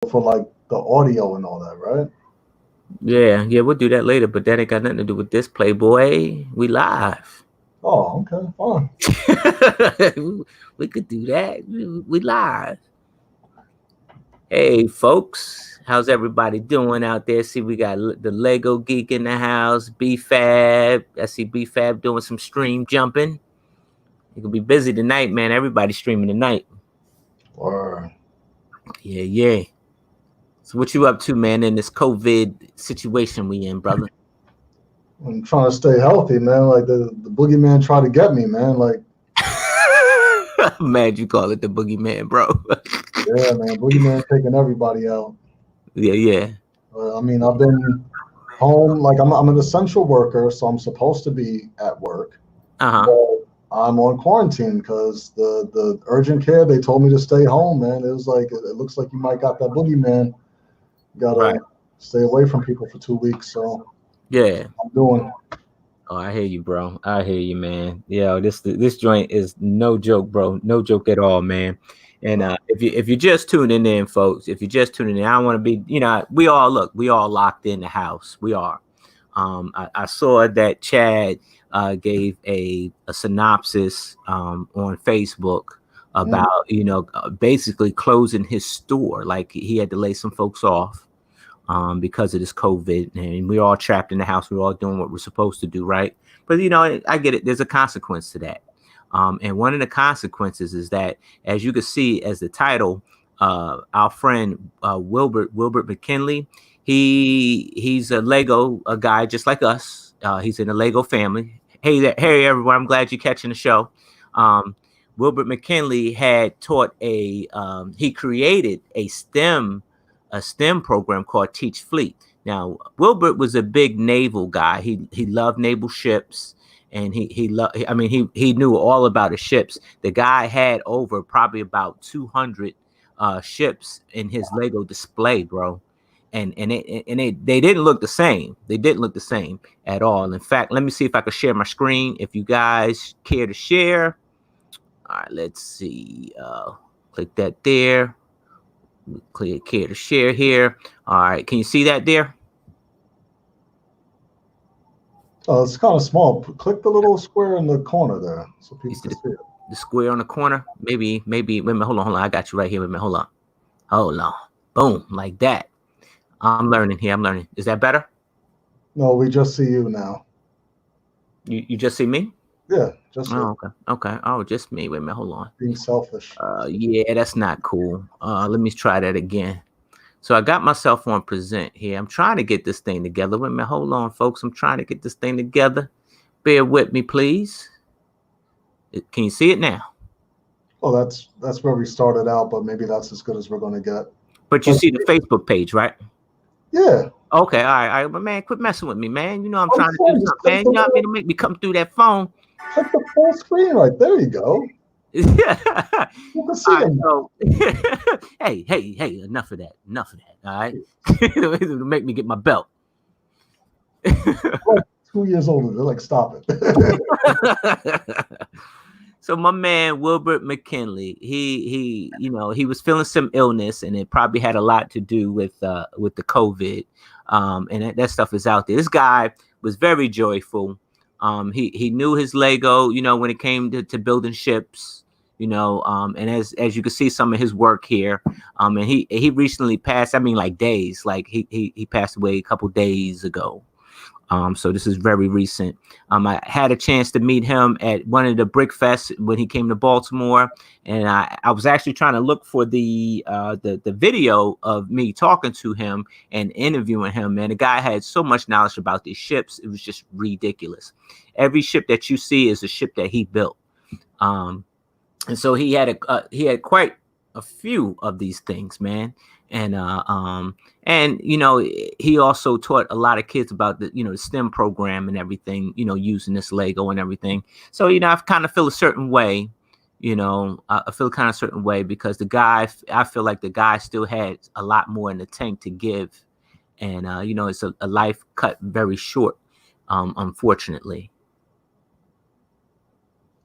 for like the audio and all that, right? Yeah, we'll do that later, but that ain't got nothing to do with this, Playboy. We live. Oh, okay, fine. We could do that. We live. Hey, folks, how's everybody doing out there? See, we got the Lego Geek in the house, B-Fab. I see B-Fab doing some stream jumping. You could be busy tonight, man. Everybody's streaming tonight. Or Yeah. So what you up to, man, in this COVID situation we in, brother? I'm trying to stay healthy, man. Like the boogeyman tried to get me, man. Like, I'm mad you call it the boogeyman, bro. yeah, man, boogeyman taking everybody out. Yeah. I mean, I've been home. Like, I'm an essential worker, so I'm supposed to be at work. Uh-huh. But I'm on quarantine because the urgent care, they told me to stay home, man. It was like, it looks like you might got that boogeyman. You gotta Right. stay away from people for 2 weeks. So Yeah. I'm doing. Oh, I hear you, bro. I hear you, man. Yeah, this joint is no joke, bro. No joke at all, man. And if you're just tuning in, folks, if you're just tuning in, I don't want to be, we all locked in the house. We are. I saw that Chad gave a synopsis on Facebook about basically closing his store. Like he had to lay some folks off because of this COVID, and we're all trapped in the house. We're all doing what we're supposed to do, right? But I get it. There's a consequence to that, and one of the consequences is that, as you can see, as the title, our friend Wilbert McKinley, he's a Lego guy just like us. He's in the Lego family. Hey everyone! I'm glad you're catching the show. Wilbert McKinley had taught he created a STEM program called Teach Fleet. Now, Wilbert was a big naval guy. He loved naval ships, and he knew all about the ships. The guy had over probably about 200 ships in his Lego display, bro. And they didn't look the same. They didn't look the same at all. In fact, let me see if I can share my screen. If you guys care to share, all right. Let's see. Click that there. Click here to share here. All right, can you see that there? Oh, it's kind of small. Click the little square in the corner there, so people can see it. The square on the corner. Maybe. Wait a minute. Hold on. I got you right here. Wait a minute. Hold on. Boom, like that. I'm learning here. Is that better? No, we just see you now. You just see me? Yeah, just oh, okay. Oh, just me. Wait a minute. Hold on. Being selfish. Yeah, that's not cool. Let me try that again. So I got myself on present here. I'm trying to get this thing together. Wait a minute. Hold on, folks. I'm trying to get this thing together. Bear with me, please. Can you see it now? Oh, that's where we started out, but maybe that's as good as we're going to get. But you see the Facebook page, right? Yeah. Okay, all right. But man, quit messing with me, man. You know I'm trying to do something, man. You know what I mean? To make me come through that phone. Click the full screen right there. You go. Yeah. You can see them. So, hey, enough of that. All right. Make me get my belt. Like 2 years older. They're like, stop it. So my man Wilbert McKinley, he was feeling some illness, and it probably had a lot to do with the COVID, and that stuff is out there. This guy was very joyful. He knew his Lego, when it came to building ships, and as you can see some of his work here, and he recently passed. I mean, like days, like he passed away a couple days ago. So this is very recent. I had a chance to meet him at one of the Brick Fests when he came to Baltimore, and I was actually trying to look for the video of me talking to him and interviewing him. Man, the guy had so much knowledge about these ships; it was just ridiculous. Every ship that you see is a ship that he built, and so he had quite a few of these things, man. And he also taught a lot of kids about the STEM program and everything, using this Lego and everything. So I kind of feel a certain way, I feel kind of a certain way because I feel like the guy still had a lot more in the tank to give, and it's a life cut very short, unfortunately.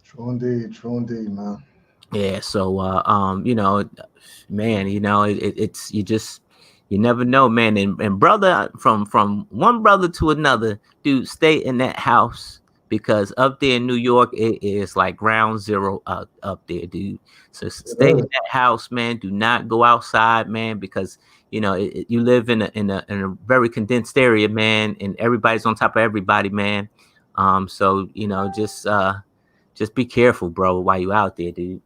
True indeed, man. Yeah, so you know, man, you know, it's you never know, man. And brother, from one brother to another, dude, stay in that house because up there in New York, it is like ground zero up there, dude. So stay in that house, man. Do not go outside, man, because you know you live in a very condensed area, man, and everybody's on top of everybody, man. So you know, just be careful, bro, while you out there, dude.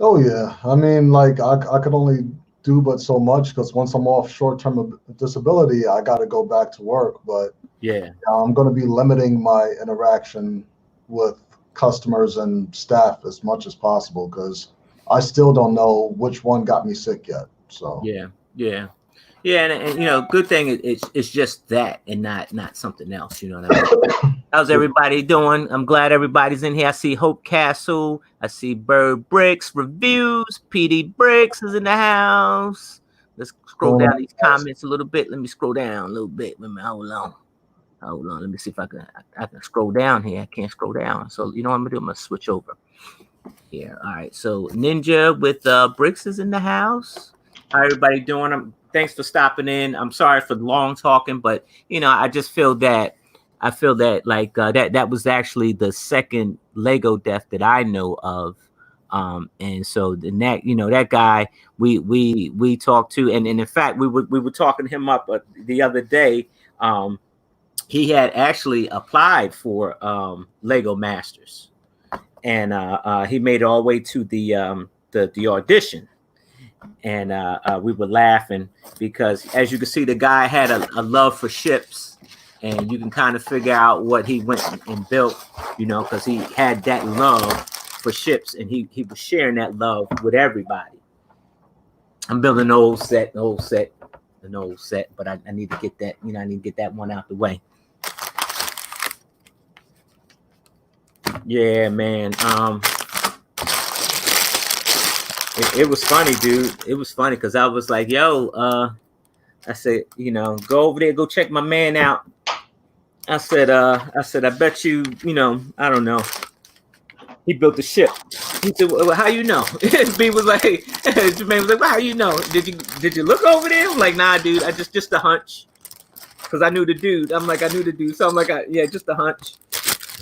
Oh yeah, I mean, like I could only do but so much because once I'm off short-term disability, I got to go back to work. But Yeah. I'm going to be limiting my interaction with customers and staff as much as possible because I still don't know which one got me sick yet. So Yeah, yeah, yeah, and you know, good thing it's just that and not something else. You know what I mean? How's everybody doing? I'm glad everybody's in here. I see Hope Castle. I see Bird Bricks Reviews. PD Bricks is in the house. Let's scroll going down on, these guys? comments a little bit. Let me scroll down a little bit. Hold on. Hold on. Let me see if I can scroll down here. I can't scroll down. So you know what I'm gonna do? I'm gonna switch over. Yeah. All right. So Ninja with Bricks is in the house. How everybody doing? Thanks for stopping in. I'm sorry for the long talking, but you know, I feel that like that was actually the second Lego death that I know of. And so that guy we talked to, and in fact we were talking him up the other day. He had actually applied for Lego Masters, and he made it all the way to the audition, and we were laughing because, as you can see, the guy had a love for ships, and you can kind of figure out what he went and built, you know, because he had that love for ships, and he was sharing that love with everybody. I'm building an old set, but I need to get that, I need to get that one out the way. Yeah, man. It was funny, dude. It was funny because I was like, yo, I said, go over there, go check my man out. I said, I bet you, I don't know. He built the ship. He said, well, how you know? B was like, Jermaine was like, well, how you know? Did you look over there? I'm like, nah, dude, I just a hunch. Because I knew the dude. I'm like, I knew the dude. So I'm like, yeah, just a hunch.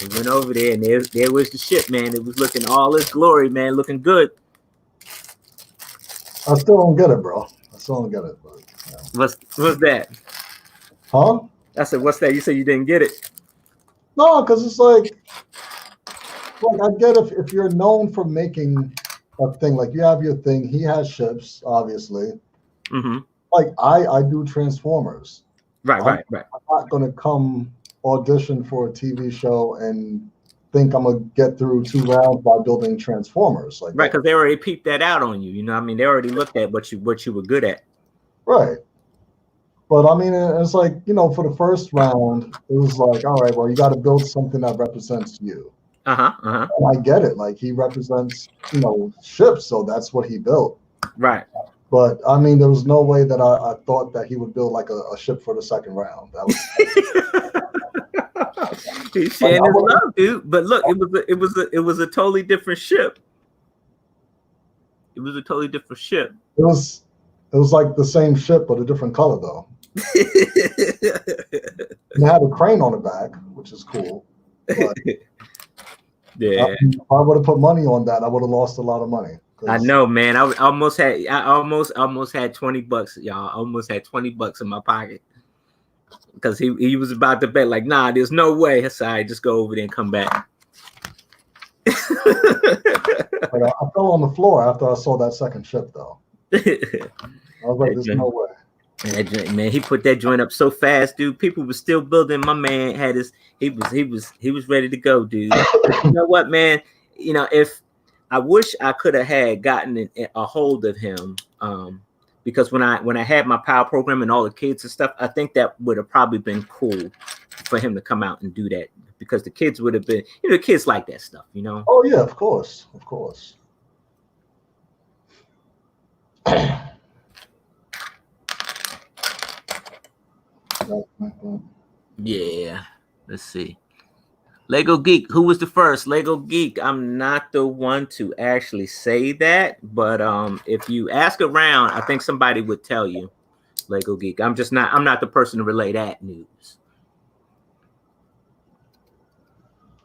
We went over there, and there was the ship, man. It was looking all its glory, man, looking good. I still don't get it, bro. I still don't get it. But, What's that? Huh? I said, what's that? You said you didn't get it. No, because it's like I get if you're known for making a thing, like you have your thing. He has ships, obviously. Mm-hmm. Like I do Transformers. Right. I'm not gonna come audition for a TV show and think I'm gonna get through 2 rounds by building Transformers. Like Right, because they already peeped that out on you. You know, I mean, they already looked at what you were good at. Right. But I mean, it's like, for the first round, it was like, all right, well, you got to build something that represents you. And I get it. Like he represents, ships, so that's what he built. Right. But I mean, there was no way that I thought that he would build like a ship for the second round. That was he's sharing his love, dude. But look, it was a totally different ship. It was a totally different ship. It was like the same ship, but a different color though. It had a crane on the back, which is cool. But, yeah. if I would have put money on that, I would have lost a lot of money. I know, man. I almost had $20, y'all. I almost had $20 in my pocket because he was about to bet, like, nah, there's no way. Sorry, just go over there and come back. I fell on the floor after I saw that second ship, though. I was like, there's no way. Man, he put that joint up so fast, dude. People were still building. My man had he was ready to go, dude. You know what, man? If I wish I could have had gotten a hold of him, because when I had my power program and all the kids and stuff, I think that would have probably been cool for him to come out and do that, because the kids would have been, kids like that stuff, Oh yeah, of course. Yeah, let's see. Lego Geek. Who was the first? Lego Geek. I'm not the one to actually say that, but if you ask around, I think somebody would tell you Lego Geek. I'm not the person to relay that news.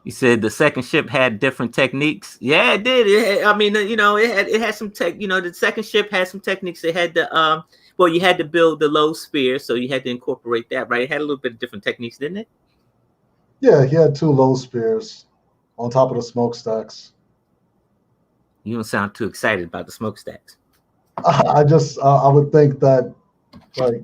You said the second ship had different techniques. Yeah, it did. It had some tech. The second ship had some techniques. It had the you had to build the low sphere, so you had to incorporate that, right? It had a little bit of different techniques, didn't it? Yeah, he had 2 low spears on top of the smokestacks. You don't sound too excited about the smokestacks. I would think that like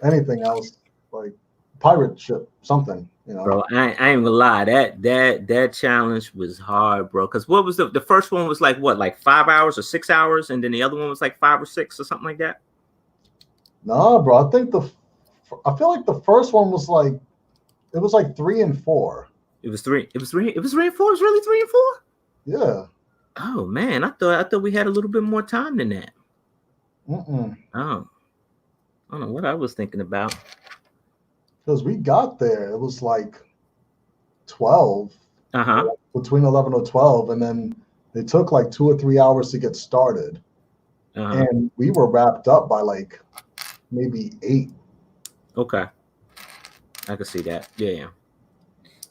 anything else, like pirate ship, something. Bro, I ain't gonna lie. That challenge was hard, bro. Because what was the first one was like 5 hours or 6 hours, and then the other one was like 5 or 6 or something like that. No, bro. I feel like the first one was like 3 and 4. It was 3. It was 3 and 4. It was really 3 and 4. Yeah. Oh man, I thought we had a little bit more time than that. Mm-mm. Oh, I don't know what I was thinking about. Because we got there, it was like 12. Between 11 or 12, and then it took like 2 or 3 hours to get started, and we were wrapped up by like maybe 8. Okay, I can see that. Yeah.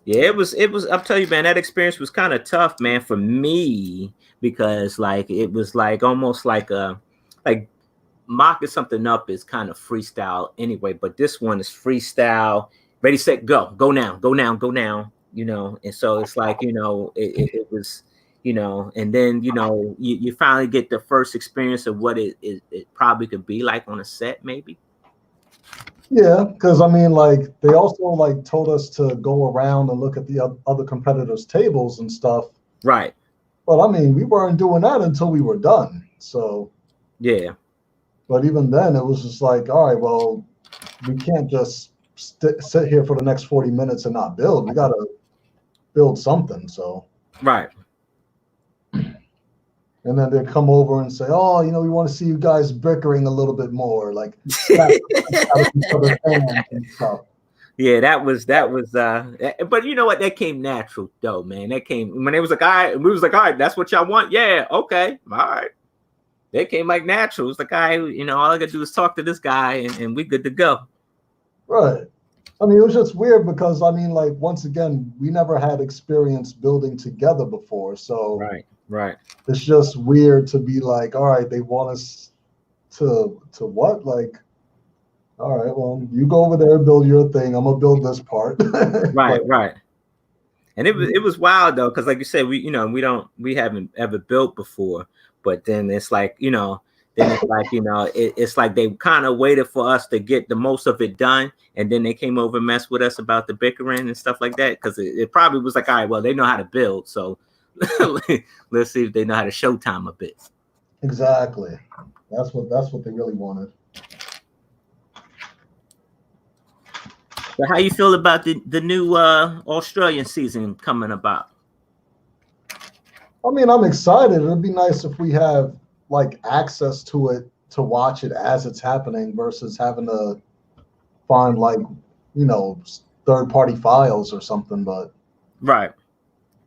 It was. I'll tell you, man, that experience was kind of tough, man, for me, because like it was like almost like mocking something up is kind of freestyle anyway, but this one is freestyle, ready, set, go now, and so it's like, it was, and then, you finally get the first experience of what it probably could be like on a set, maybe. Yeah, because I mean, like, they also like told us to go around and look at the other competitors' tables and stuff. Right. But I mean, we weren't doing that until we were done. So. Yeah. But even then, it was just like, all right, well, we can't just sit here for the next 40 minutes and not build. We got to build something. So. Right. And then they come over and say, oh, we want to see you guys bickering a little bit more, like and stuff. Yeah, that was but you know what? That came natural though, man. That came when it was like, all right, we was like, all right, that's what y'all want. Yeah, okay, all right. They came like natural. It's the guy who, all I gotta do is talk to this guy and we good to go. Right. I mean, it was just weird because I mean, like, once again, we never had experience building together before. So right. It's just weird to be like, all right, they want us to what? Like, all right, well, you go over there, build your thing. I'm gonna build this part. Right. And it was wild though, because like you said, we haven't ever built before. But then it's like, it's like they kind of waited for us to get the most of it done. And then they came over and messed with us about the bickering and stuff like that. Because it probably was like, all right, well, they know how to build. So let's see if they know how to showtime a bit. Exactly. That's what they really wanted. So how you feel about the new Australian season coming about? I mean, I'm excited. It'd be nice if we have like access to it to watch it as it's happening versus having to find like, third-party files or something. But right.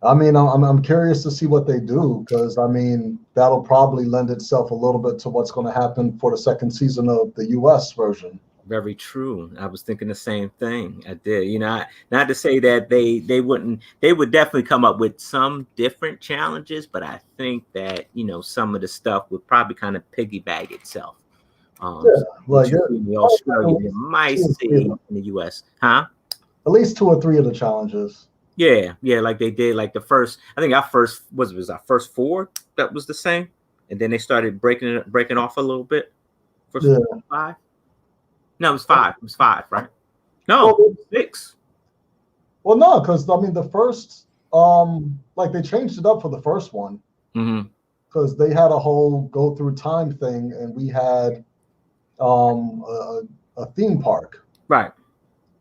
I mean, I'm curious to see what they do because I mean that'll probably lend itself a little bit to what's going to happen for the second season of the U.S. version. Very true. I was thinking the same thing. I did. Not to say that they wouldn't. They would definitely come up with some different challenges, but I think that some of the stuff would probably kind of piggyback itself. Like the Australian, you might see in the U.S. Huh? At least 2 or 3 of the challenges. Yeah, like they did. Like the first, I think our first was our first 4 that was the same, and then they started breaking off a little bit. First 5. No, it was 5. It was 5, right? No, 6. Well, no, because I mean the first, like they changed it up for the first one, because they had a whole go through time thing, and we had a theme park. Right.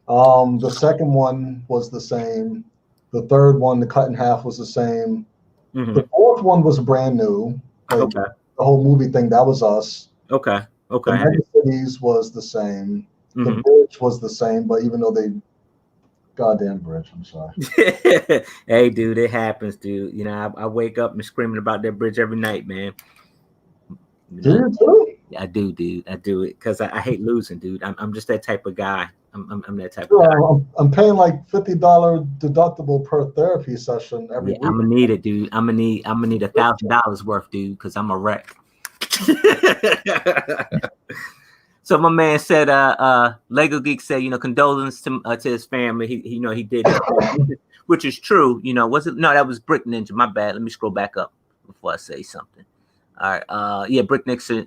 The second one was the same. The third one, the cut in half, was the same. The fourth one was brand new. Like, okay. The whole movie thing, that was us. Okay. The Mega Cities was the same. The bridge was the same, but even though they goddamn bridge. I'm sorry. Hey, dude, it happens, dude. You know, I wake up and screaming about that bridge every night, man. You know? Do you too? I do, dude. I do it because I hate losing, dude. I'm just that type of guy. I'm that type of guy. I'm paying like $50 deductible per therapy session every week. I'm gonna need it, dude. I'm gonna need $1,000 worth, dude, because I'm a wreck. So my man said, Lego Geek said, you know, condolences to his family. He you know, he did it, which is true. You know, was it? No, that was Brick Ninja. My bad. Let me scroll back up before I say something. All right. Yeah, Brick Nixon,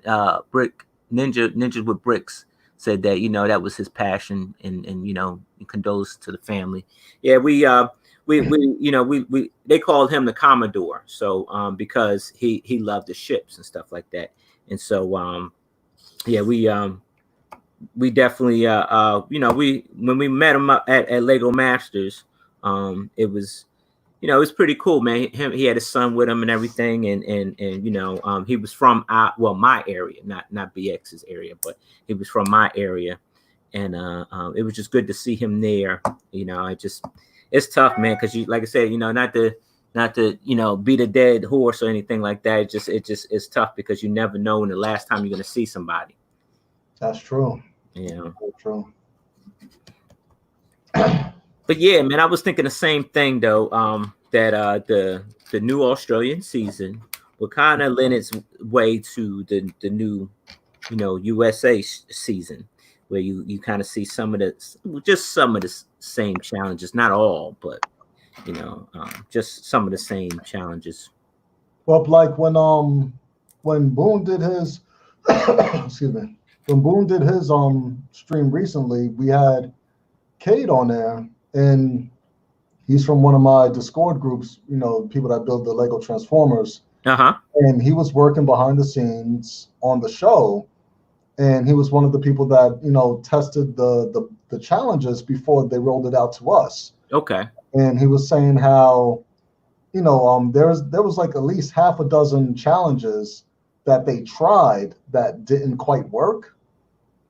Brick Ninja with Bricks said that, you know, that was his passion, and you know, condolences to the family. Yeah, we you know, we they called him the Commodore, so because he loved the ships and stuff like that, and so yeah, we definitely you know, when we met him at Lego Masters, it was, you know, it was pretty cool, man. He had his son with him and everything, and you know, he was from my area, not BX's area, but he was from my area, and it was just good to see him there. You know, it's tough, man, because you, like I said, you know, not to you know, beat a dead horse or anything like that. It's tough because you never know when the last time you're gonna see somebody. That's true. Yeah. That's true. But yeah, man, I was thinking the same thing though. That the new Australian season will kind of lend its way to the new, you know, USA season, where you kind of see some of the same challenges, not all, but you know, just some of the same challenges. Well, like when Boone did his excuse me, when Boone did his stream recently, we had Cade on there, and he's from one of my Discord groups, you know, people that build the Lego Transformers. And he was working behind the scenes on the show, and he was one of the people that, you know, tested the challenges before they rolled it out to us. Okay. And he was saying how, you know, there was like at least half a dozen challenges that they tried that didn't quite work,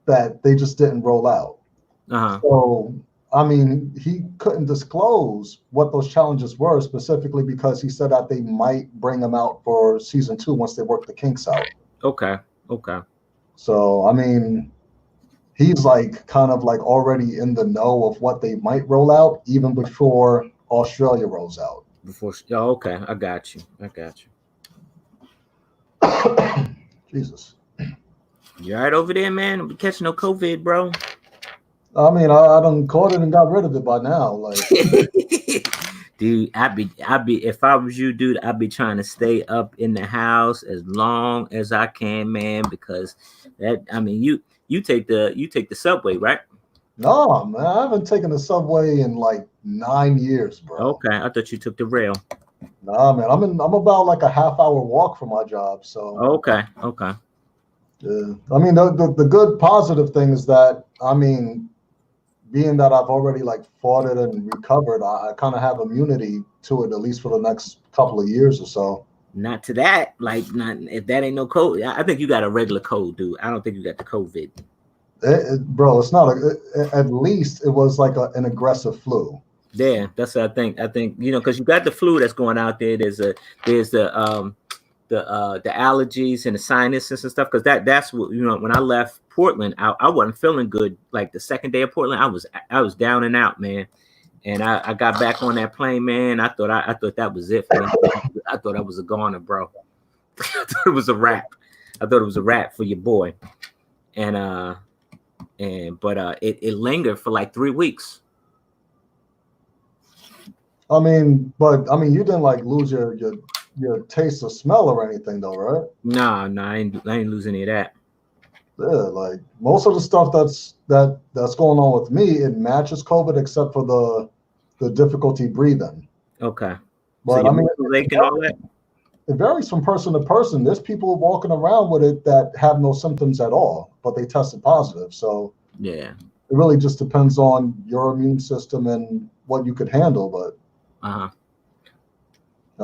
that they just didn't roll out. So, I mean, he couldn't disclose what those challenges were specifically because he said that they might bring them out for season 2 once they work the kinks out. Okay. So, I mean, he's like kind of like already in the know of what they might roll out even before Australia rolls out. Okay, I got you. Jesus. You all right over there, man? We catching no COVID, bro? I mean, I done caught it and got rid of it by now. Like, dude, I'd be if I was you, dude, I'd be trying to stay up in the house as long as I can, man, because that, I mean, you take the subway, right? No, man, I haven't taken the subway in like 9 years, bro. Okay, I thought you took the rail. Nah, man, I'm about like a half-hour walk from my job, so. Okay. Yeah, I mean, the good positive thing is that, I mean, being that I've already like fought it and recovered, I kind of have immunity to it, at least for the next couple of years or so. Not to that, like, not if that ain't no COVID. I think you got a regular cold, dude. I don't think you got the COVID. Bro, it's not at least it was like an aggressive flu. Yeah, that's what I think. I think, you know, because you got the flu that's going out there. There's the allergies and the sinuses and stuff. Because that's what, you know, when I left Portland, I wasn't feeling good. Like the second day of Portland, I was down and out, man. And I got back on that plane, man. I thought that was it for me. I thought I was a goner, bro. I thought it was a wrap. I thought it was a wrap for your boy. But it lingered for like 3 weeks. I mean, you didn't like lose your taste or smell or anything though, right? Nah, I ain't lose any of that. Yeah, like most of the stuff that's going on with me, it matches COVID except for the difficulty breathing. Okay. But so I mean, all that? It varies from person to person. There's people walking around with it that have no symptoms at all, but they tested positive. So yeah, it really just depends on your immune system and what you could handle. But I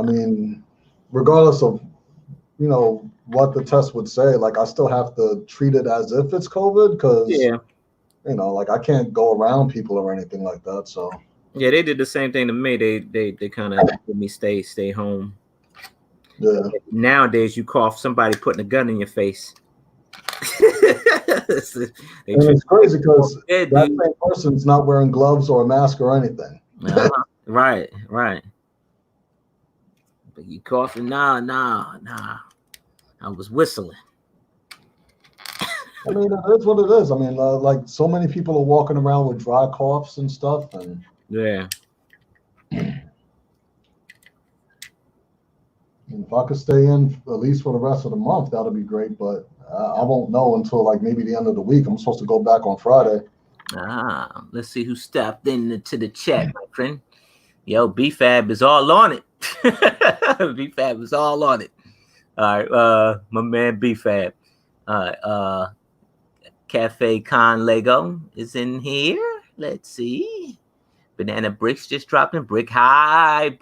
mean, regardless of, you know, what the test would say, like I still have to treat it as if it's COVID because, you know, like I can't go around people or anything like that. So Yeah, they did the same thing to me. They kind of made me stay home. Yeah. Nowadays, you cough, somebody putting a gun in your face. And it's crazy because that same person's not wearing gloves or a mask or anything. Right. But you coughing? Nah. I was whistling. I mean, it is what it is. I mean, like so many people are walking around with dry coughs and stuff, and yeah. If I could stay in at least for the rest of the month, that'd be great. But I won't know until like maybe the end of the week. I'm supposed to go back on Friday. Let's see who stepped into the chat, my friend. Yo, BFAB is all on it. BFAB is all on it. All right, my man BFAB. Cafe Con Lego is in here. Let's see. Banana Bricks just dropped in. Brick Hive.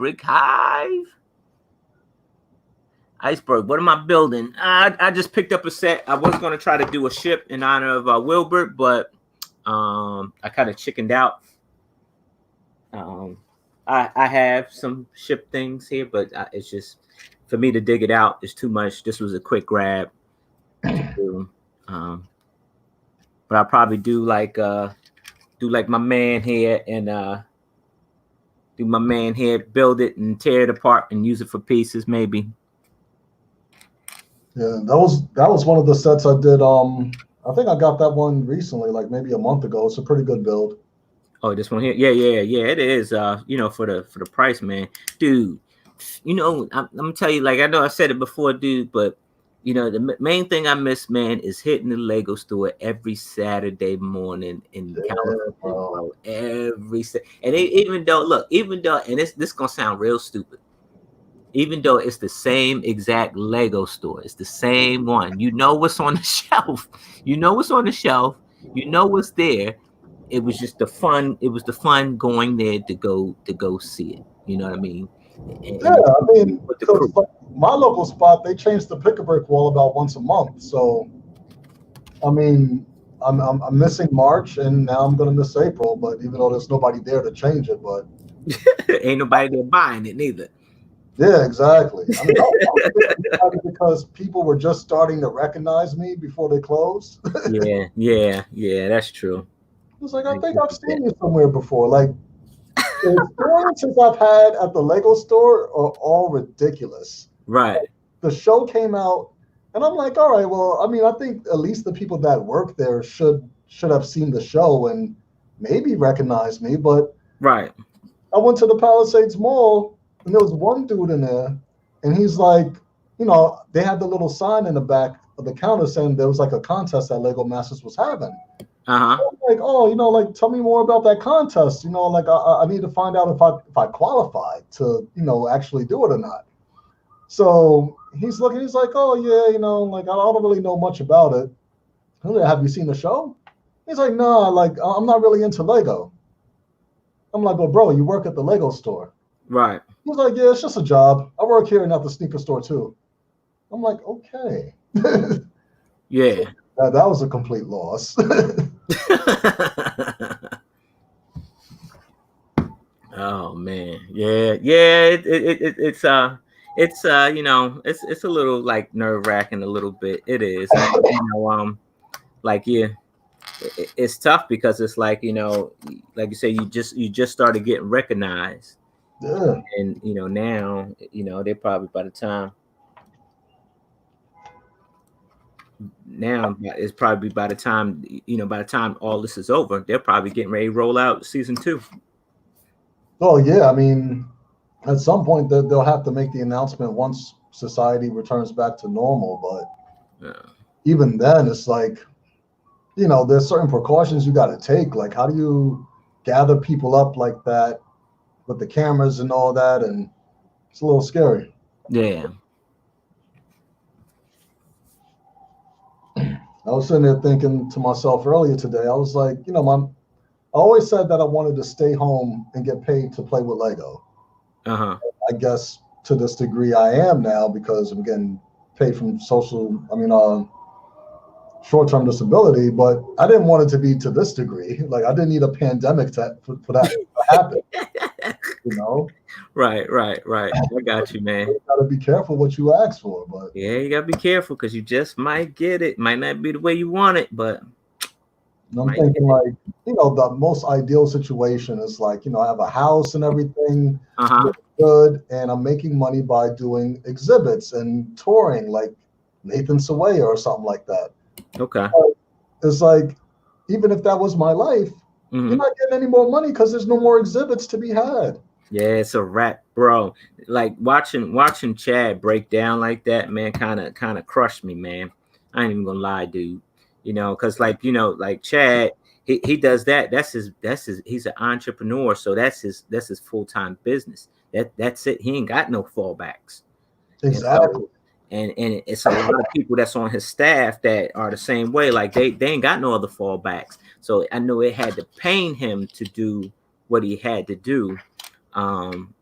Iceberg, what am I building? I just picked up a set. I was going to try to do a ship in honor of Wilbert, but I kind of chickened out. I have some ship things here, but it's just for me to dig it out is too much. This was a quick grab. But I'll probably do like my man here and build it and tear it apart and use it for pieces maybe. Yeah, that was one of the sets I did. I think I got that one recently, like maybe a month ago. It's a pretty good build. Oh, this one here, yeah, it is. For the price, man, dude. I'm gonna tell you, like I know I said it before, dude, but the main thing I miss, man, is hitting the Lego store every Saturday morning in California, bro. Even though, and this gonna sound real stupid. Even though it's the same exact Lego store, it's the same one. You know what's on the shelf. You know what's on the shelf. You know what's there. It was just the fun. It was the fun going there to go see it. You know what I mean? I mean, my local spot, they changed the pick-a-brick wall about once a month. So, I mean, I'm missing March, and now I'm gonna miss April. But even though there's nobody there to change it, but ain't nobody there buying it neither. Yeah, exactly. I mean, because people were just starting to recognize me before they closed. yeah, that's true. I was like, I think I've seen you somewhere before. Like, the experiences I've had at the Lego store are all ridiculous. Right. Like, the show came out, and I'm like, all right, well, I mean, I think at least the people that work there should have seen the show and maybe recognize me. But right, I went to the Palisades Mall. And there was one dude in there, and he's like, they had the little sign in the back of the counter saying there was like a contest that Lego Masters was having. Uh-huh. So like, like tell me more about that contest. Like I need to find out if I qualified to, actually do it or not. So he's looking, he's like, oh yeah, like I don't really know much about it. Have you seen the show? He's like, no, like I'm not really into Lego. I'm like, well, bro, you work at the Lego store. Right. He's like, yeah, it's just a job. I work here and at the sneaker store too. I'm like, okay. Yeah. That was a complete loss. Oh man, yeah. It's it's a little like nerve-wracking a little bit. It is, it's tough because it's like like you say, you just started getting recognized. Yeah. And now they're probably by the time all this is over, they're probably getting ready to roll out season 2. Oh yeah, I mean, at some point they'll have to make the announcement once society returns back to normal. But even then, it's like, there's certain precautions you got to take. Like, how do you gather people up like that with the cameras and all that? And it's a little scary. Yeah. I was sitting there thinking to myself earlier today, I was like, I always said that I wanted to stay home and get paid to play with Lego. Uh-huh. I guess to this degree I am now because I'm getting paid from short-term disability, but I didn't want it to be to this degree. Like, I didn't need a pandemic for that to happen. Right. I got you, man. You gotta be careful what you ask for, but yeah, you gotta be careful because you just might get it. Might not be the way you want it, but I'm thinking like, the most ideal situation is like, I have a house and everything good, and I'm making money by doing exhibits and touring, like Nathan Sawaya or something like that. Okay. But it's like, even if that was my life, you're not getting any more money because there's no more exhibits to be had. Yeah, it's a wrap, bro. Like watching Chad break down like that, man, kind of crushed me, man. I ain't even gonna lie, dude. Because like Chad, he does that. That's his. He's an entrepreneur, so that's his full-time business. That's it. He ain't got no fallbacks. Exactly. And it's a lot of people that's on his staff that are the same way. Like they ain't got no other fallbacks. So I know it had to pain him to do what he had to do. And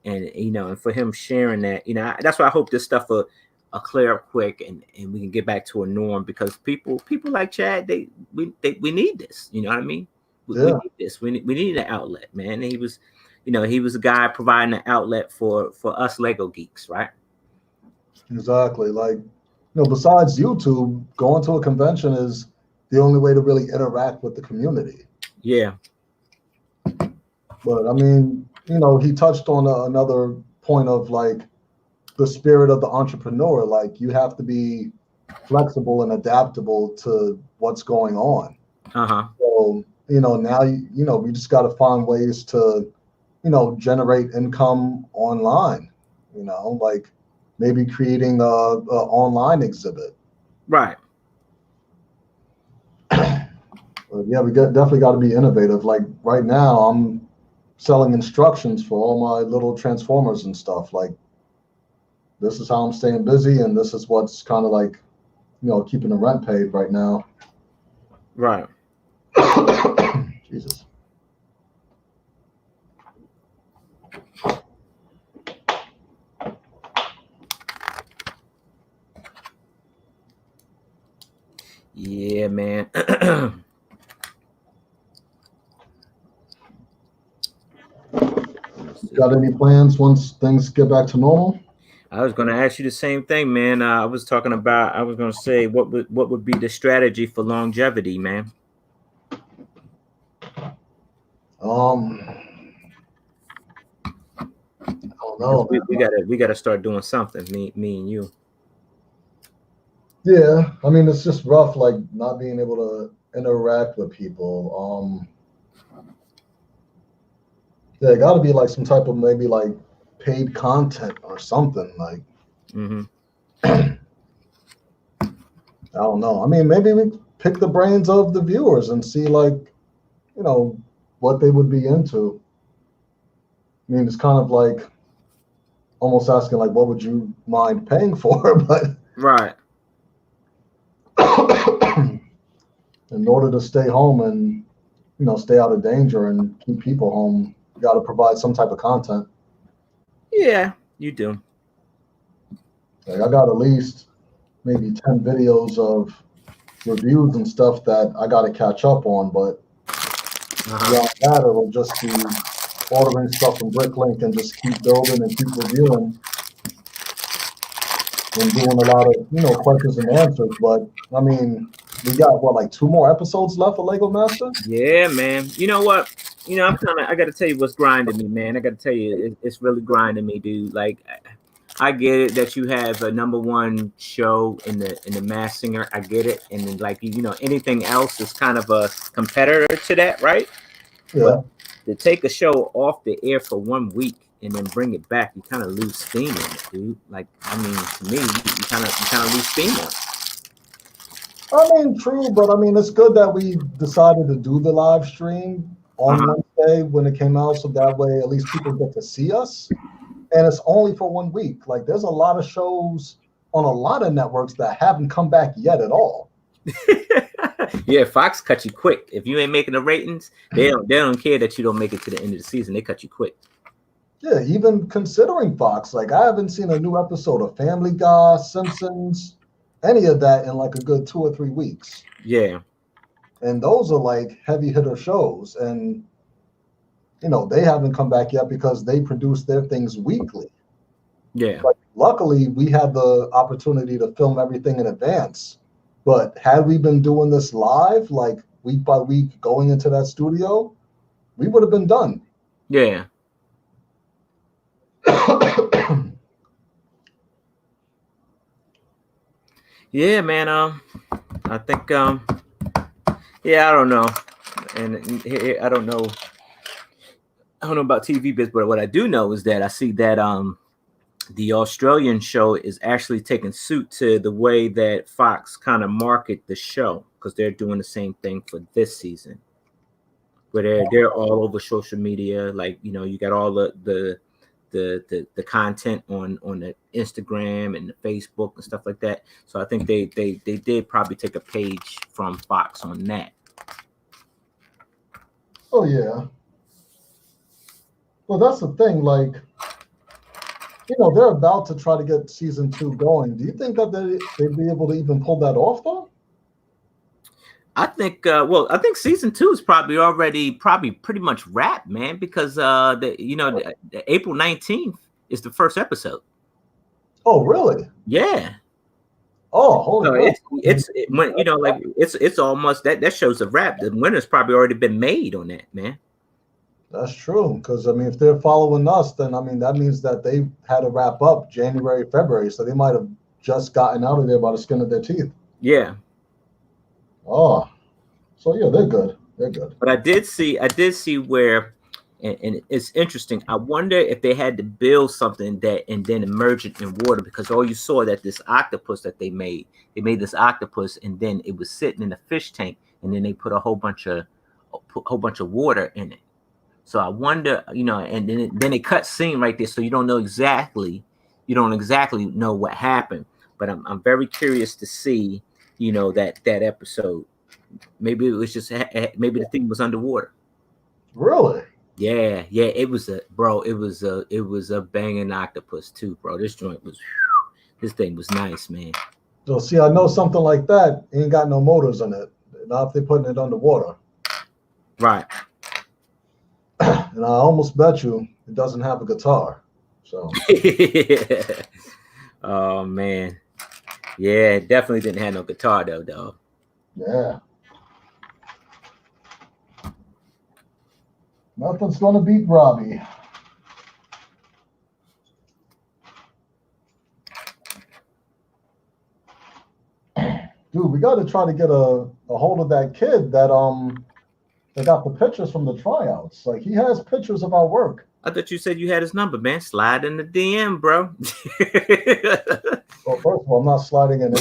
for him sharing that, that's why I hope this stuff will clear up quick and we can get back to a norm, because people like Chad, we need this. You know what I mean? We need this. We need an outlet, man. And he was a guy providing an outlet for us Lego geeks, right? Exactly. Like, besides YouTube, going to a convention is the only way to really interact with the community. Yeah. But I mean, he touched on another point of like the spirit of the entrepreneur. Like, you have to be flexible and adaptable to what's going on. So, now, we just got to find ways to, generate income online, like maybe creating a online exhibit. Right. But yeah, we definitely got to be innovative. Like right now, I'm selling instructions for all my little transformers and stuff. Like, this is how I'm staying busy, and this is what's kind of like, keeping the rent paid right now. Right. Jesus. Yeah, man. Got any plans once things get back to normal? I was going to ask you the same thing, man. I was going to say, what would be the strategy for longevity, man? I don't know. We gotta start doing something. Me and you. Yeah, I mean, it's just rough, like not being able to interact with people. Yeah, got to be like some type of maybe like paid content or something. Like, I don't know. I mean, maybe we pick the brains of the viewers and see like, what they would be into. I mean, it's kind of like almost asking like, what would you mind paying for? But right. In order to stay home and stay out of danger and keep people home, you got to provide some type of content. Yeah, you do. Like, I got at least maybe 10 videos of reviews and stuff that I got to catch up on, but beyond that, it'll just be ordering stuff from Bricklink and just keep building and keep reviewing and doing a lot of questions and answers. But I mean, we got like 2 more episodes left of Lego Master. Yeah, man. You know what? I got to tell you what's grinding me, man. I got to tell you, it's really grinding me, dude. Like, I get it that you have a #1 show in the Masked Singer. I get it, and then like anything else is kind of a competitor to that, right? Yeah. But to take a show off the air for 1 week and then bring it back, you kind of lose steam on it, dude. Like, I mean, to me, you kind of lose steam on it. I mean, true, but I mean, it's good that we decided to do the live stream on Wednesday when it came out, so that way at least people get to see us. And it's only for 1 week. Like, there's a lot of shows on a lot of networks that haven't come back yet at all. Yeah, Fox cut you quick. If you ain't making the ratings, they don't care that you don't make it to the end of the season. They cut you quick. Yeah, even considering Fox, like I haven't seen a new episode of Family Guy, Simpsons, any of that in like a good 2 or 3 weeks. Yeah. And those are like heavy hitter shows. And, you know, they haven't come back yet because they produce their things weekly. Yeah. But luckily, we had the opportunity to film everything in advance. But had we been doing this live, like week by week, going into that studio, we would have been done. Yeah. Yeah, man. I think yeah, I don't know, and I don't know. I don't know about TV bits, but what I do know is that I see that the Australian show is actually taking suit to the way that Fox kind of market the show, because they're doing the same thing for this season, where they're all over social media. Like, you know, you got all the content on the Instagram and the Facebook and stuff like that. So I think they did probably take a page from Fox on that. Oh yeah. Well, that's the thing. Like, you know, they're about to try to get season 2 going. Do you think that they'd be able to even pull that off, though? I think, I think season 2 is probably pretty much wrapped, man, because the April 19th is the first episode. Oh, really? Yeah. Oh, holy no, it's almost that show's a wrap. The winner's probably already been made on that, man. That's true, because I mean, if they're following us, then I mean that means that they had to wrap up January, February, so they might have just gotten out of there by the skin of their teeth. Yeah. Oh, so yeah, they're good. They're good. But I did see where, and it's interesting. I wonder if they had to build something that and then immerse it in water, because all you saw that this octopus that they made this octopus, and then it was sitting in a fish tank, and then they put a whole bunch of water in it. So I wonder, you know, and then they cut scene right there, so you don't exactly know what happened. But I'm very curious to see, you know, that episode. Maybe it was just maybe the thing was underwater. Really? Yeah. It was a banging octopus too, bro. This joint was, this thing was nice, man. So see, I know something like that ain't got no motors in it. Not if they're putting it underwater. Right. And I almost bet you it doesn't have a guitar. So. Oh man. Yeah, it definitely didn't have no guitar though, dog. Yeah. Nothing's gonna beat Robbie. Dude, we got to try to get a hold of that kid that they got the pictures from the tryouts. Like, he has pictures of our work. I thought you said you had his number, man. Slide in the DM, bro. Well, first of all, I'm not sliding in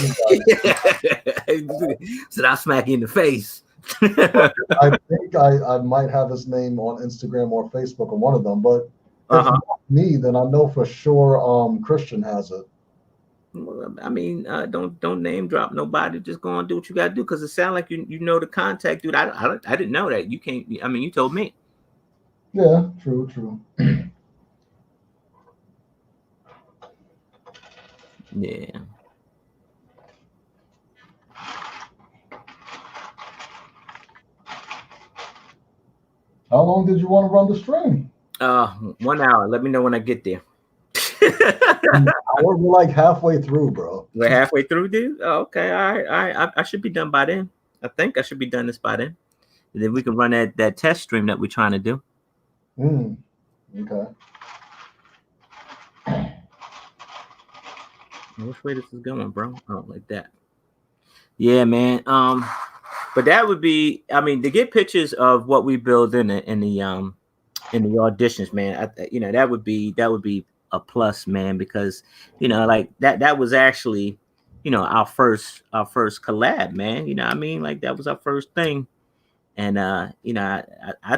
anybody. Said I'll smack you in the face. I think I might have his name on Instagram or Facebook on one of them, but if not me, then I know for sure Christian has it. I mean, don't name drop nobody. Just go and do what you gotta do, because it sounds like you know the contact, dude. I didn't know that. You can't. I mean, you told me. Yeah, true. Yeah. How long did you want to run the stream? 1 hour. Let me know when I get there. We're like halfway through, bro. We're halfway through, dude. Oh, okay, all right. I should be done by then. I think I should be done this by then. And then we can run that test stream that we're trying to do. Okay. Which way this is going, bro? Oh, like that. Yeah, man. But that would be, I mean, to get pictures of what we build in the auditions, man. That would be a plus, man, because like that was actually, our first collab, man. You know what I mean? Like, that was our first thing. And I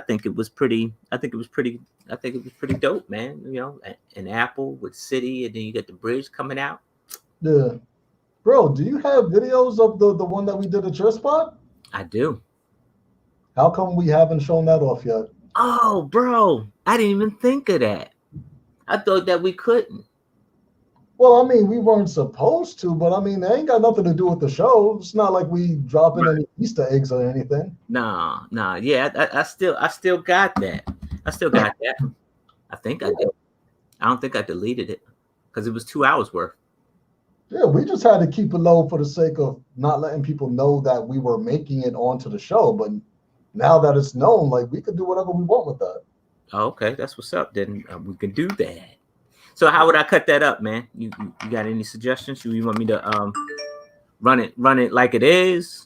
think it was pretty dope, man. An Apple with City, and then you got the bridge coming out. Yeah. Bro, do you have videos of the one that we did at your spot? I do. How come we haven't shown that off yet? Oh, bro, I didn't even think of that. I thought that we couldn't. Well, I mean, we weren't supposed to, but I mean, they ain't got nothing to do with the show. It's not like we dropping any Easter eggs or anything. No. Yeah, I still got that. I still got that. I think I did. I don't think I deleted it because it was 2 hours worth. Yeah, we just had to keep it low for the sake of not letting people know that we were making it onto the show. But now that it's known, like, we could do whatever we want with that. Oh, okay, that's what's up. Then we can do that. So how would I cut that up, man? You got any suggestions? You want me to run it like it is?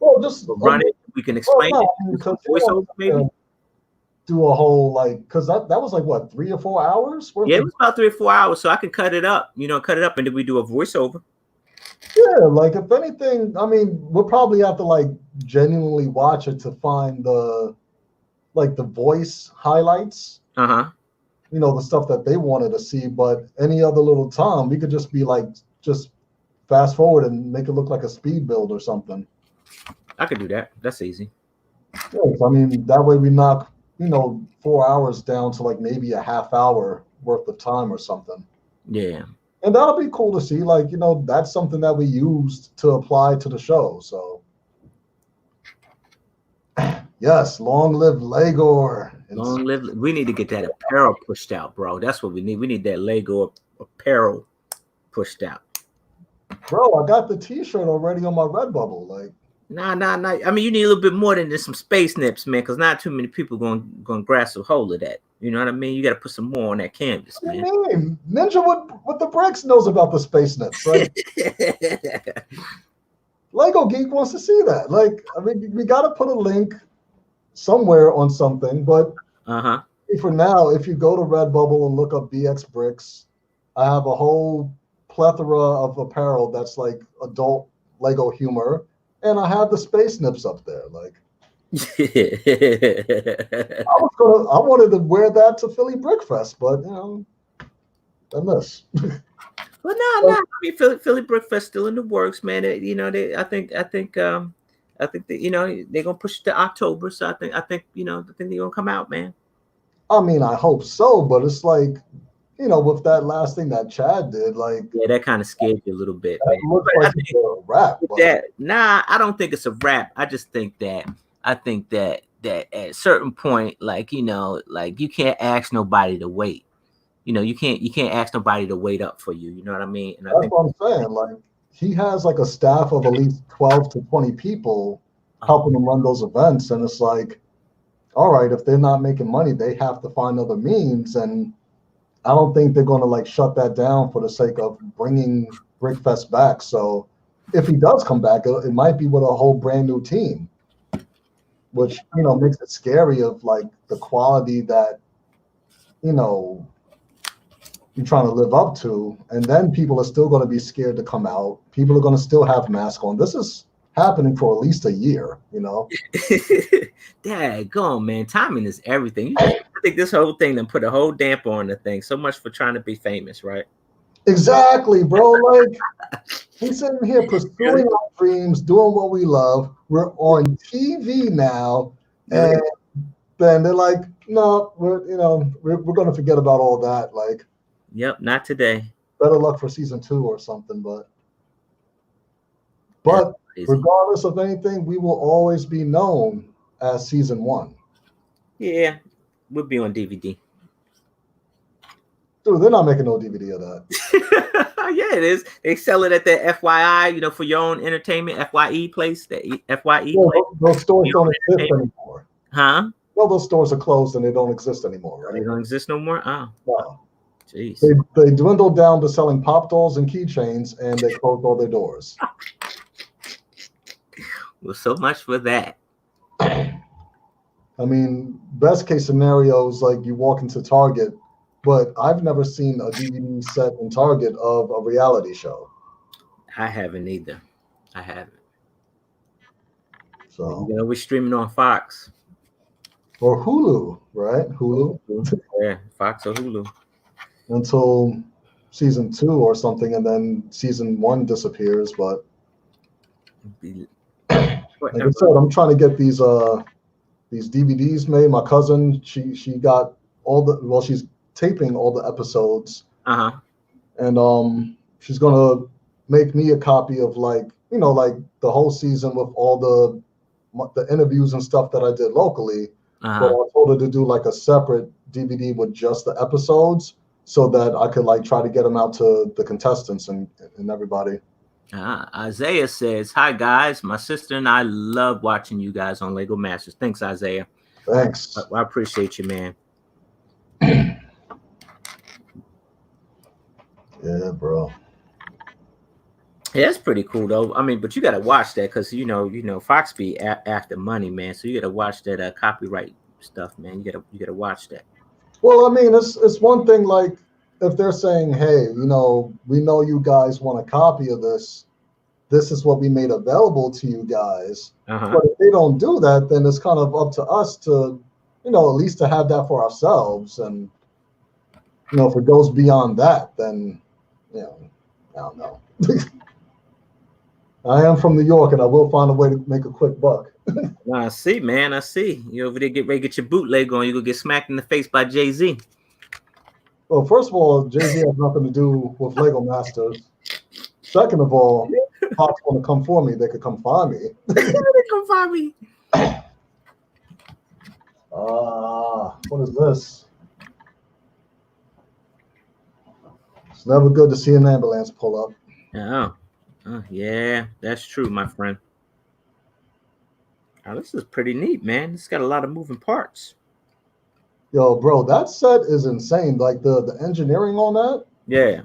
Well, just run it. We can explain it. Voiceover, maybe. Do a whole, like, because that was like what, 3 or 4 hours? Yeah, it was about 3 or 4 hours. So I can cut it up, and then we do a voiceover. Yeah, like, if anything, I mean, we'll probably have to like genuinely watch it to find the voice highlights. The stuff that they wanted to see. But any other little time, we could just be like, just fast forward and make it look like a speed build or something. I could do that. That's easy. Yeah, I mean, that way we knock 4 hours down to like maybe a half hour worth of time or something. Yeah. And that'll be cool to see. Like, that's something that we used to apply to the show. So, yes, long live Legor. Long live. We need to get that apparel pushed out, bro. That's what we need. We need that Lego apparel pushed out. Bro, I got the T-shirt already on my Redbubble. Like, Nah. I mean, you need a little bit more than just some space nips, man, because not too many people going grasp a hold of that. You know what I mean? You got to put some more on that canvas, man. What do you mean? Ninja with the bricks knows about the space nips. Like, Lego Geek wants to see that. Like, I mean, we got to put a link somewhere on something, but for now, if you go to Redbubble and look up BX Bricks, I have a whole plethora of apparel that's like adult Lego humor. And I have the space nips up there. Like, I wanted to wear that to Philly Brickfest, but and this. Well, no. I mean, Philly Brickfest still in the works, man. I think that they're gonna push it to October. So I think they're gonna come out, man. I mean, I hope so, but it's like, with that last thing that Chad did, like, yeah, that kind of scared you a little bit, man. Looks like it's a wrap. I don't think it's a wrap. I just think that that at a certain point, like, like, you can't ask nobody to wait. You can't ask nobody to wait up for you. You know what I mean? And that's what I'm saying. Like, he has like a staff of at least 12 to 20 people helping him run those events, and it's like, all right, if they're not making money, they have to find other means. And I don't think they're going to like shut that down for the sake of bringing Brickfest back. So if he does come back, it might be with a whole brand new team, which, makes it scary of like the quality that, you're trying to live up to. And then people are still going to be scared to come out. People are going to still have masks on. This is happening for at least a year, Daggone, man. Timing is everything. I think this whole thing then put a whole damper on the thing. So much for trying to be famous, right? Exactly, bro. Like, he's sitting here pursuing our dreams, doing what we love. We're on TV now, and then they're like, "No, we're going to forget about all that." Like, yep, not today. Better luck for season 2 or something, but regardless of anything, we will always be known as season 1. Yeah, we'll be on DVD. Dude, they're not making no DVD of that. Yeah, it is. They sell it at the FYI, for your own entertainment, FYE place. The FYE place. Those stores don't exist anymore. Huh? Well, those stores are closed and they don't exist anymore, right? They don't exist no more? Oh. No. Jeez. They dwindled down to selling pop dolls and keychains, and they closed all their doors. Well, so much for that. I mean, best case scenario is like you walk into Target, but I've never seen a DVD set in Target of a reality show. I haven't either. I haven't. So we're streaming on Fox. Or Hulu, right? Hulu. Yeah, Fox or Hulu. Until season 2 or something, and then season 1 disappears. But like I said, I'm trying to get these DVDs made. My cousin, she got she's taping all the episodes. and she's gonna make me a copy of like the whole season with all the interviews and stuff that I did locally. But I told her to do like a separate DVD with just the episodes, so that I could like try to get them out to the contestants and everybody. Isaiah says, "Hi guys, my sister and I love watching you guys on Lego Masters." Thanks, Isaiah. Thanks. I appreciate you, man. Yeah, bro. Yeah, that's pretty cool though. I mean, but you gotta watch that because you know Fox be after money, man. So you gotta watch that copyright stuff, man. You gotta watch that. Well, I mean, it's one thing like if they're saying, hey, we know you guys want a copy of this. This is what we made available to you guys. But if they don't do that, then it's kind of up to us to, at least to have that for ourselves. And if it goes beyond that, then I don't know. I am from New York, and I will find a way to make a quick buck. I see, man. I see. You over there get ready to get your bootleg on. You gonna get smacked in the face by Jay-Z. Well, first of all, Jay-Z has nothing to do with Lego Masters. Second of all, Pop's want to come for me. They could come find me. They come find me. What is this? It's never good to see an ambulance pull up. Yeah, that's true, my friend. This is pretty neat, man. It's got a lot of moving parts. Yo, bro, that set is insane. Like the engineering on that. Yeah.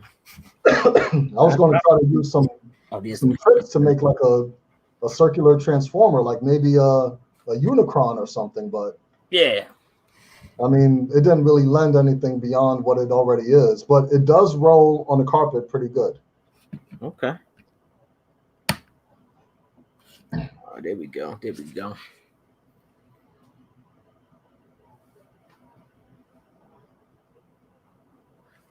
I was going to try to use some tricks to make like a circular transformer, like maybe a Unicron or something. But yeah, I mean, it didn't really lend anything beyond what it already is. But it does roll on the carpet pretty good. Okay. There we go.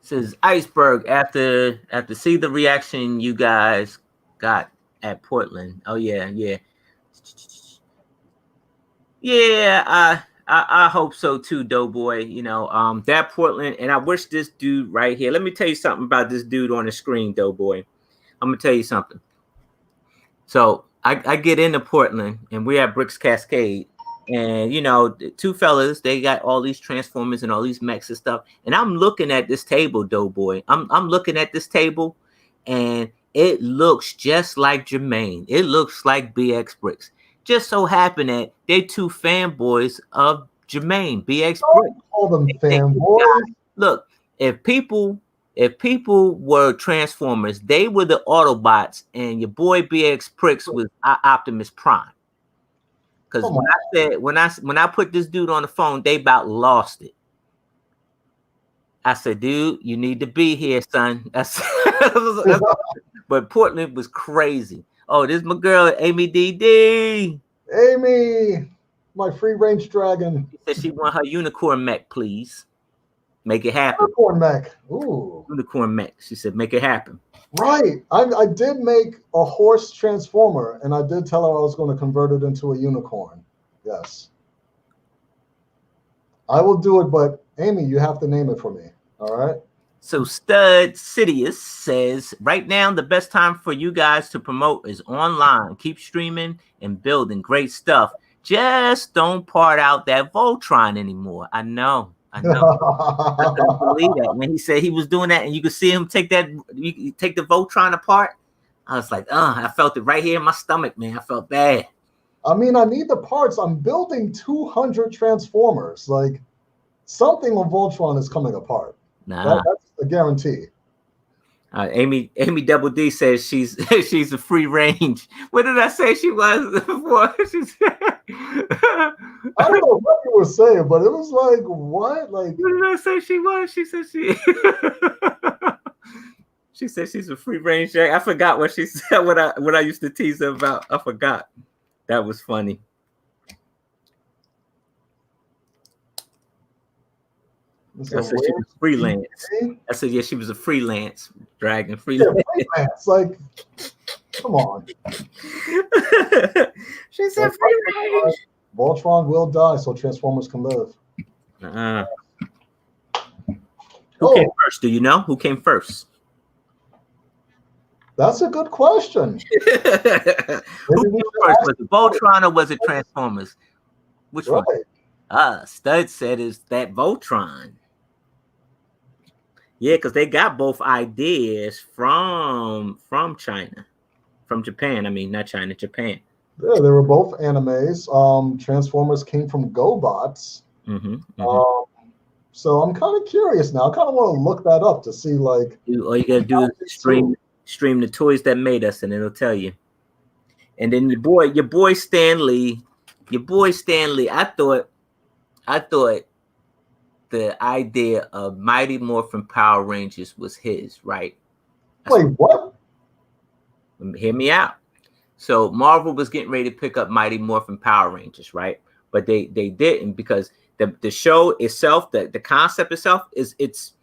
Says Iceberg after see the reaction you guys got at Portland. Oh yeah. I hope so too, Doughboy. That Portland, and I wish this dude right here. Let me tell you something about this dude on the screen, Doughboy. I'm gonna tell you something. So I get into Portland and we're at Bricks Cascade, and the two fellas, they got all these transformers and all these mechs and stuff, and I'm looking at this table, Doughboy. I'm looking at this table, and it looks just like Jermaine. It looks like BX Bricks. Just so happened that they're two fanboys of Jermaine, BX Bricks. Don't call them fanboys. Look, if people were Transformers, they were the Autobots, and your boy BX Pricks was Optimus Prime. Because when I put this dude on the phone, they about lost it. I said, dude, you need to be here, son. But Portland was crazy. Oh, this is my girl, Amy DD. Amy, my free range dragon. She said she want her unicorn mech, please. Make it happen. Unicorn mech. Ooh. Unicorn mech. She said, make it happen. Right. I did make a horse transformer, and I did tell her I was going to convert it into a unicorn. Yes. I will do it, but Amy, you have to name it for me. All right. So Stud Sidious says, right now, the best time for you guys to promote is online. Keep streaming and building great stuff. Just don't part out that Voltron anymore. I know. I couldn't believe that when he said he was doing that, and you could see him take the Voltron apart. I was like, I felt it right here in my stomach, man. I felt bad. I mean, I need the parts. I'm building 200 Transformers. Like, something on Voltron is coming apart. Nah. That's a guarantee. Amy Double D says she's a free range. What did I say she was before? She said, I don't know what you were saying, but it was like, what? Like, what did I say she was? She said she said she's a free range. I forgot what she said. What I used to tease her about. I forgot. That was funny. I said she was freelance. I said, yeah, she was a freelance dragon. Freelance. Yeah, freelance. Like, come on. She said freelance. Voltron will die so Transformers can live. Who came first? Do you know who came first? That's a good question. Who came first? Was it Voltron or was it Transformers? Which one? Stud said is that Voltron. Yeah, because they got both ideas from China, from Japan. I mean, not China, Japan. Yeah, they were both animes. Transformers came from GoBots. So I'm kind of curious now. I kind of want to look that up to see, like, all you gotta do is stream the toys that made us, and it'll tell you. And then your boy Stanley. I thought the idea of Mighty Morphin Power Rangers was his, right? Wait, what? Hear me out. So Marvel was getting ready to pick up Mighty Morphin Power Rangers, right? But they didn't, because the show itself, the concept itself it's